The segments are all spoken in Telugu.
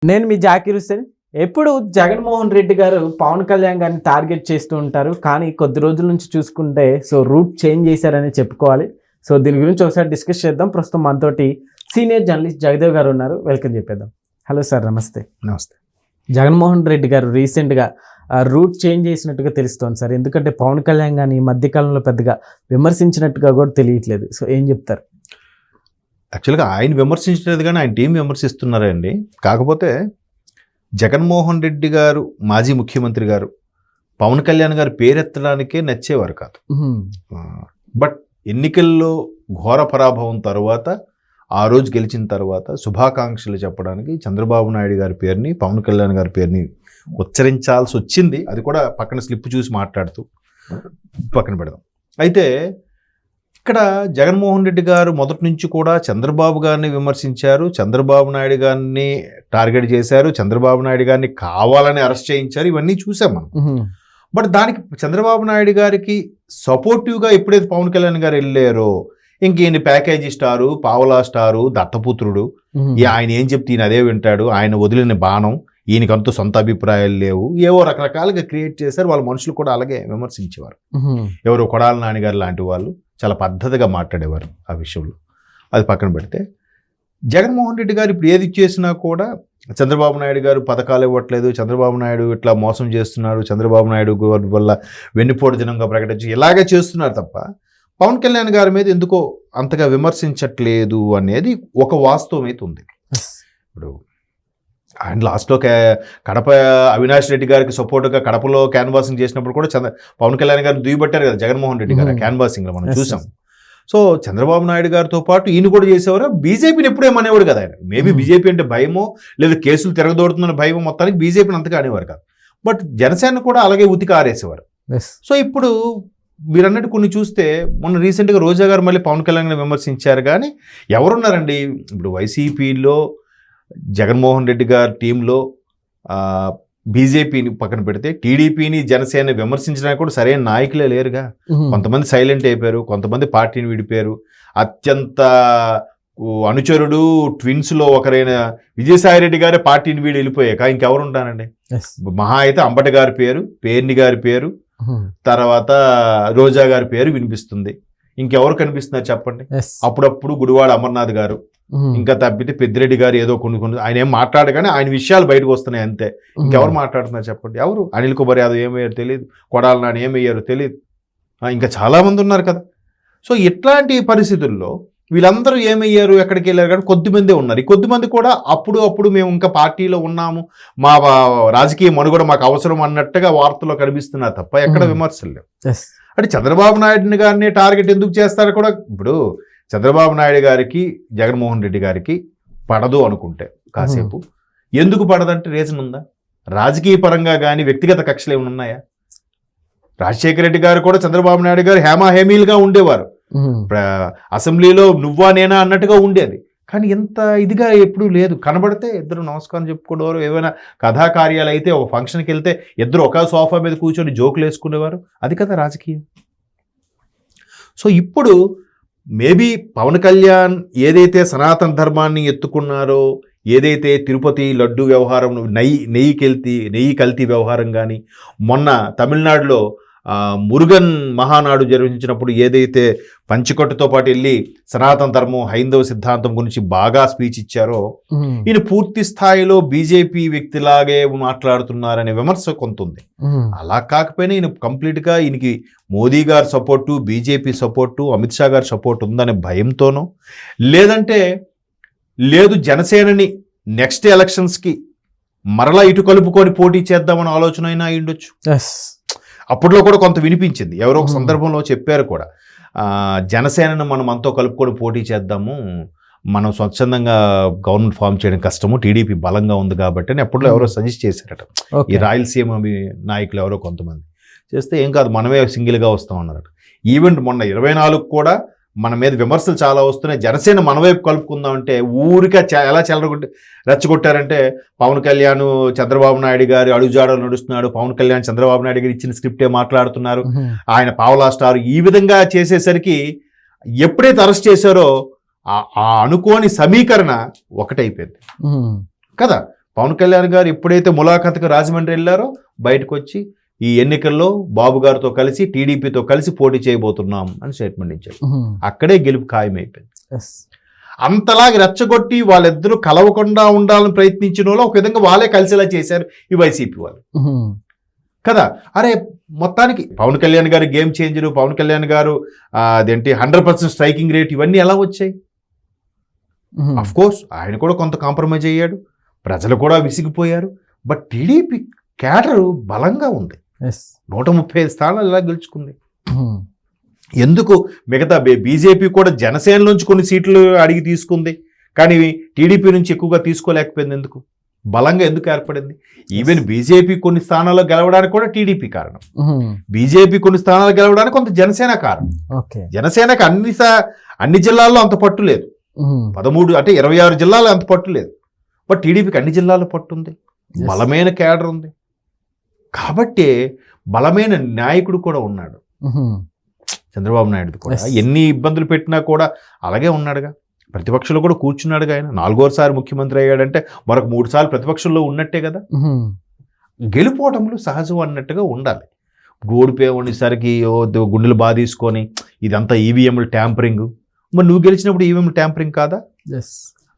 నేను మీ జాకీర్ హుస్సేన్. ఎప్పుడు జగన్మోహన్ రెడ్డి గారు పవన్ కళ్యాణ్ గారిని టార్గెట్ చేస్తూ ఉంటారు. కానీ కొద్ది రోజుల నుంచి చూసుకుంటే రూట్ చేంజ్ చేశారని చెప్పుకోవాలి. దీని గురించి ఒకసారి డిస్కస్ చేద్దాం. ప్రస్తుతం మనతోటి సీనియర్ జర్నలిస్ట్ జగదేవ్ గారు ఉన్నారు. వెల్కమ్ చెప్పేద్దాం. హలో సార్, నమస్తే. నమస్తే. జగన్మోహన్ రెడ్డి గారు రీసెంట్గా రూట్ చేంజ్ చేసినట్టుగా తెలుస్తోంది సార్. ఎందుకంటే పవన్ కళ్యాణ్ గారిని ఈ మధ్యకాలంలో పెద్దగా విమర్శించినట్టుగా కూడా తెలియట్లేదు. ఏం చెప్తారు? యాక్చువల్గా ఆయన విమర్శించలేదు కానీ ఆయన టీం విమర్శిస్తున్నారండి. కాకపోతే జగన్మోహన్ రెడ్డి గారు, మాజీ ముఖ్యమంత్రి గారు, పవన్ కళ్యాణ్ గారు పేరెత్తడానికే నచ్చేవారు కాదు. బట్ ఎన్నికల్లో ఘోర పరాభవం తర్వాత, ఆ రోజు గెలిచిన తర్వాత శుభాకాంక్షలు చెప్పడానికి చంద్రబాబు నాయుడు గారి పేరుని, పవన్ కళ్యాణ్ గారి పేరుని ఉచ్చరించాల్సి వచ్చింది. అది కూడా పక్కన స్లిప్ చూసి మాట్లాడుతూ పక్కన పెడదాం. అయితే ఇక్కడ జగన్మోహన్ రెడ్డి గారు మొదటి నుంచి కూడా చంద్రబాబు గారిని విమర్శించారు, చంద్రబాబు నాయుడు గారిని టార్గెట్ చేశారు, చంద్రబాబు నాయుడు గారిని కావాలని అరెస్ట్ చేయించారు. ఇవన్నీ చూసాం మనం. బట్ దానికి చంద్రబాబు నాయుడు గారికి సపోర్టివ్గా ఎప్పుడైతే పవన్ కళ్యాణ్ గారు వెళ్ళారో, ఇంక ఈయన ప్యాకేజీ స్టారు, పావలా స్టారు, దత్తపుత్రుడు, ఆయన ఏం చెప్తే ఈయన అదే వింటాడు, ఆయన వదిలిన బాణం, ఈయనకంటూ సొంత అభిప్రాయాలు లేవు, ఏవో రకరకాలుగా క్రియేట్ చేశారు. వాళ్ళ మనుషులు కూడా అలాగే విమర్శించేవారు. ఎవరో కొడాల నాన్నగారు లాంటి వాళ్ళు చాలా పద్ధతిగా మాట్లాడేవారు ఆ విషయంలో. అది పక్కన పెడితే జగన్మోహన్ రెడ్డి గారు ఇప్పుడు ఏది చేసినా కూడా చంద్రబాబు నాయుడు గారు పథకాలు ఇవ్వట్లేదు, చంద్రబాబు నాయుడు ఇట్లా మోసం చేస్తున్నారు, చంద్రబాబు నాయుడు వల్ల వెన్నుపోటు దినంగా ప్రకటించి ఇలాగే చేస్తున్నారు తప్ప పవన్ కళ్యాణ్ గారి మీద ఎందుకో అంతగా విమర్శించట్లేదు అనేది ఒక వాస్తవం అయితే ఉంది. ఇప్పుడు ఆయన లాస్ట్లో కడప అవినాష్ రెడ్డి గారికి సపోర్ట్గా కడపలో క్యాన్వాసింగ్ చేసినప్పుడు కూడా పవన్ కళ్యాణ్ గారు దుయ్యబట్టారు కదా జగన్మోహన్ రెడ్డి గారు క్యాన్వాసింగ్లో మనం చూసాం. సో చంద్రబాబు నాయుడు గారితో పాటు ఈయన కూడా చేసేవారు. బీజేపీని ఎప్పుడూ ఏమనేవాడు కదా ఆయన. మేబీ బీజేపీ అంటే భయమో లేదా కేసులు తిరగదోడుతున్న భయమో మొత్తానికి బీజేపీని అంతగా అనేవారు కాదు. బట్ జనసేన కూడా అలాగే ఉతికి ఆరేసేవారు. సో ఇప్పుడు మీరు అన్నట్టు కొన్ని చూస్తే మొన్న రీసెంట్గా రోజా గారు మళ్ళీ పవన్ కళ్యాణ్ విమర్శించారు. కానీ ఎవరున్నారండి ఇప్పుడు వైసీపీలో, జగన్మోహన్ రెడ్డి గారి టీంలో బీజేపీని పక్కన పెడితే టీడీపీని, జనసేన విమర్శించడానికి కూడా సరైన నాయకులే లేరుగా. కొంతమంది సైలెంట్ అయిపోయారు, కొంతమంది పార్టీని విడిపోయారు. అత్యంత అనుచరుడు ట్విన్స్లో ఒకరైన విజయసాయిరెడ్డి గారే పార్టీని వీడి వెళ్ళిపోయాక ఇంకెవరు ఉంటానండి? మహా అయితే అంబటి గారి పేరు, పేర్ని గారి పేరు, తర్వాత రోజా గారి పేరు వినిపిస్తుంది. ఇంకెవరు కనిపిస్తున్నారు చెప్పండి? అప్పుడప్పుడు గుడివాడ అమర్నాథ్ గారు, ఇంకా తప్పితే పెద్దిరెడ్డి గారు ఏదో కొన్ని ఆయన ఏం మాట్లాడు కానీ ఆయన విషయాలు బయటకు వస్తున్నాయి అంతే. ఇంకెవరు మాట్లాడుతున్నారు చెప్పండి? ఎవరు? అనిల్ కుమార్ యాదవ్ ఏమయ్యారు తెలియదు, కొడాల నాని ఏమయ్యారు తెలియదు, ఇంకా చాలామంది ఉన్నారు కదా. సో ఇట్లాంటి పరిస్థితుల్లో వీళ్ళందరూ ఏమయ్యారు, ఎక్కడికి వెళ్ళారు కానీ కొద్దిమందే ఉన్నారు. ఈ కొద్దిమంది కూడా అప్పుడు మేము ఇంకా పార్టీలో ఉన్నాము, మా రాజకీయ మనుగడ మాకు అవసరం అన్నట్టుగా వార్తల్లో కనిపిస్తున్నారు తప్ప ఎక్కడ విమర్శలు లేవు. అంటే చంద్రబాబు నాయుడు గారిని టార్గెట్ ఎందుకు చేస్తారో కూడా, ఇప్పుడు చంద్రబాబు నాయుడు గారికి, జగన్మోహన్ రెడ్డి గారికి పడదు అనుకుంటే కాసేపు, ఎందుకు పడదంటే రీజన్ ఉందా? రాజకీయ పరంగా కానీ వ్యక్తిగత కక్షలు ఏమైనా ఉన్నాయా? రాజశేఖర రెడ్డి గారు కూడా చంద్రబాబు నాయుడు గారు హేమాహేమీలుగా ఉండేవారు. అసెంబ్లీలో నువ్వా నేనా అన్నట్టుగా ఉండేది. కానీ ఎంత ఇదిగా ఎప్పుడూ లేదు. కనబడితే ఇద్దరు నమస్కారం చెప్పుకునేవారు. ఏమైనా కథాకార్యాలు అయితే ఒక ఫంక్షన్కి వెళ్తే ఇద్దరు ఒక సోఫా మీద కూర్చొని జోకులు వేసుకునేవారు. అది కదా రాజకీయం. సో ఇప్పుడు మేబీ పవన్ కళ్యాణ్ ఏదైతే సనాతన ధర్మాన్ని ఎత్తుకున్నారో, ఏదైతే తిరుపతి లడ్డు వ్యవహారం, నెయ్యి కల్తీ వ్యవహారం కానీ, మొన్న తమిళనాడులో మురుగన్ మహానాడు నిర్వహించినప్పుడు ఏదైతే పంచికొట్టుతో పాటు వెళ్ళి సనాతన ధర్మం, హైందవ సిద్ధాంతం గురించి బాగా స్పీచ్ ఇచ్చారో, ఈయన పూర్తి స్థాయిలో బీజేపీ వ్యక్తిలాగే మాట్లాడుతున్నారనే విమర్శ కొంత ఉంది. అలా కాకపోయినా ఈయన కంప్లీట్గా ఈయనకి మోదీ గారి support, BJP support, Amit Shah గారి సపోర్ట్ ఉందనే భయంతోనో, లేదంటే లేదు జనసేనని నెక్స్ట్ ఎలక్షన్స్కి మరలా ఇటు కలుపుకొని పోటీ చేద్దామని ఆలోచన అయినా అయ్యుండొచ్చు. అప్పట్లో కూడా కొంత వినిపించింది, ఎవరో ఒక సందర్భంలో చెప్పారు కూడా, జనసేనను మనం అంతా కలుపుకొని పోటీ చేద్దాము, మనం స్వచ్ఛందంగా గవర్నమెంట్ ఫామ్ చేయడం కష్టము, టీడీపీ బలంగా ఉంది కాబట్టి అని అప్పట్లో ఎవరో సజెస్ట్ చేశారట. ఈ రాయలసీమ నాయకులు ఎవరో కొంతమంది చేస్తే, ఏం కాదు మనమే సింగిల్గా వస్తాం అన్నారట. ఈవెంట్ మొన్న 24 కూడా మన మీద విమర్శలు చాలా వస్తున్నాయి, జనసేన మన వైపు కలుపుకుందామంటే ఊరికే ఎలా రెచ్చగొట్టారంటే, పవన్ కళ్యాణ్ చంద్రబాబు నాయుడు గారు అడుగుజాడలు నడుస్తున్నాడు, పవన్ కళ్యాణ్ చంద్రబాబు నాయుడు గారు ఇచ్చిన స్క్రిప్టే మాట్లాడుతున్నారు, ఆయన పావలా స్టార్, ఈ విధంగా చేసేసరికి ఎప్పుడైతే అరెస్ట్ చేశారో ఆ అనుకోని సమీకరణ ఒకటైపోయింది కదా. పవన్ కళ్యాణ్ గారు ఎప్పుడైతే ములాఖత్కు రాజమండ్రి వెళ్ళారో బయటకు వచ్చి ఈ ఎన్నికల్లో బాబు గారితో కలిసి టీడీపీతో కలిసి పోటీ చేయబోతున్నాం అని స్టేట్మెంట్ ఇచ్చారు. అక్కడే గెలుపు ఖాయమైపోయింది. అంతలాగా రెచ్చగొట్టి వాళ్ళిద్దరూ కలవకుండా ఉండాలని ప్రయత్నించిన వాళ్ళు ఒక విధంగా వాళ్ళే కలిసేలా చేశారు ఈ వైసీపీ వాళ్ళు కదా. అరే మొత్తానికి పవన్ కళ్యాణ్ గారు గేమ్ చేంజరు, పవన్ కళ్యాణ్ గారు అదేంటి 100% స్ట్రైకింగ్ రేట్, ఇవన్నీ ఎలా వచ్చాయి? అఫ్ కోర్స్ ఆయన కూడా కొంత కాంప్రమైజ్ అయ్యాడు, ప్రజలు కూడా విసిగిపోయారు. బట్ టీడీపీ క్యాడరు బలంగా ఉంది. 135 స్థానాలు ఎలా గెలుచుకుంది? ఎందుకు మిగతా బీజేపీ కూడా జనసేన నుంచి కొన్ని సీట్లు అడిగి తీసుకుంది, కానీ టీడీపీ నుంచి ఎక్కువగా తీసుకోలేకపోయింది? ఎందుకు? బలంగా ఎందుకు ఏర్పడింది? ఈవెన్ బీజేపీ కొన్ని స్థానాల్లో గెలవడానికి కూడా టీడీపీ కారణం, బీజేపీ కొన్ని స్థానాలు గెలవడానికి కొంత జనసేన కారణం. జనసేనకు అన్ని జిల్లాల్లో అంత పట్టు లేదు, 13 అంటే 26 జిల్లాల్లో అంత పట్టు లేదు. బట్ టీడీపీకి అన్ని జిల్లాల్లో పట్టు ఉంది, బలమైన క్యాడర్ ఉంది. కాబట్టి బలమైన నాయకుడు కూడా ఉన్నాడు చంద్రబాబు నాయుడు కూడా. ఎన్ని ఇబ్బందులు పెట్టినా కూడా అలాగే ఉన్నాడుగా, ప్రతిపక్షంలో కూడా కూర్చున్నాడుగా. ఆయన 4వసారి ముఖ్యమంత్రి అయ్యాడంటే మరొక 3 సార్లు ప్రతిపక్షంలో ఉన్నట్టే కదా. గెలుపోవటంలో సహజం అన్నట్టుగా ఉండాలి. ఓడిపోయేసరికి గుండెలు బాధ తీసుకొని ఇదంతా ఈవీఎంలు ట్యాంపరింగ్, మరి నువ్వు గెలిచినప్పుడు ఈవీఎంలు ట్యాంపరింగ్ కాదా?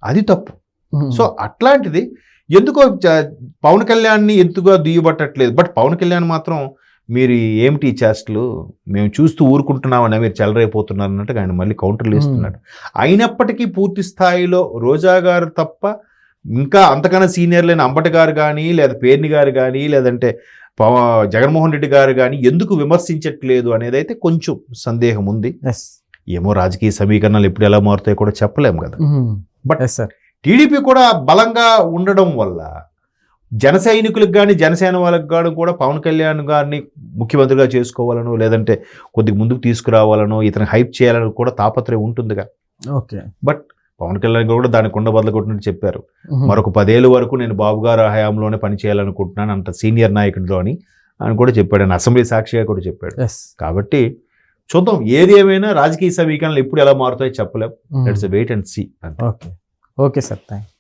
అది తప్పు. సో అట్లాంటిది ఎందుకో పవన్ కళ్యాణ్ని ఎందుకో దుయ్యబట్టట్లేదు. బట్ పవన్ కళ్యాణ్ మాత్రం మీరు ఏమిటి చేష్టలు, మేము చూస్తూ ఊరుకుంటున్నామని మీరు చెలరైపోతున్నారు అన్నట్టుగా ఆయన మళ్ళీ కౌంటర్లు ఇస్తున్నాడు. అయినప్పటికీ పూర్తి స్థాయిలో రోజా గారు తప్ప ఇంకా అంతకన్నా సీనియర్లైన అంబటి గారు కానీ, లేదా పేర్ని గారు కానీ, లేదంటే జగన్మోహన్ రెడ్డి గారు కానీ ఎందుకు విమర్శించట్లేదు అనేది అయితే కొంచెం సందేహం ఉంది. ఏమో రాజకీయ సమీకరణాలు ఎప్పుడు ఎలా మారుతాయో కూడా చెప్పలేము కదా. బట్ టీడీపీ కూడా బలంగా ఉండడం వల్ల జన సైనికులకు కానీ జనసేన వాళ్ళకి కానీ కూడా పవన్ కళ్యాణ్ గారిని ముఖ్యమంత్రిగా చేసుకోవాలనో, లేదంటే కొద్దిగా ముందుకు తీసుకురావాలనో, ఇతను హైప్ చేయాలని కూడా తాపత్రయం ఉంటుందిగా. బట్ పవన్ కళ్యాణ్ గారు కూడా దానికి కొండ కొట్టినట్టు చెప్పారు. మరొక 10 ఏళ్ళ వరకు నేను బాబు గారు హయాంలోనే పనిచేయాలనుకుంటున్నాను, అంత సీనియర్ నాయకుడిలో అని కూడా చెప్పాడు. ఆయన అసెంబ్లీ సాక్షిగా కూడా చెప్పాడు. కాబట్టి చూద్దాం, ఏది ఏమైనా రాజకీయ సమీకరణలు ఎప్పుడు ఎలా మారుతాయో చెప్పలేం. Let's wait and see. Okay sir, thank you.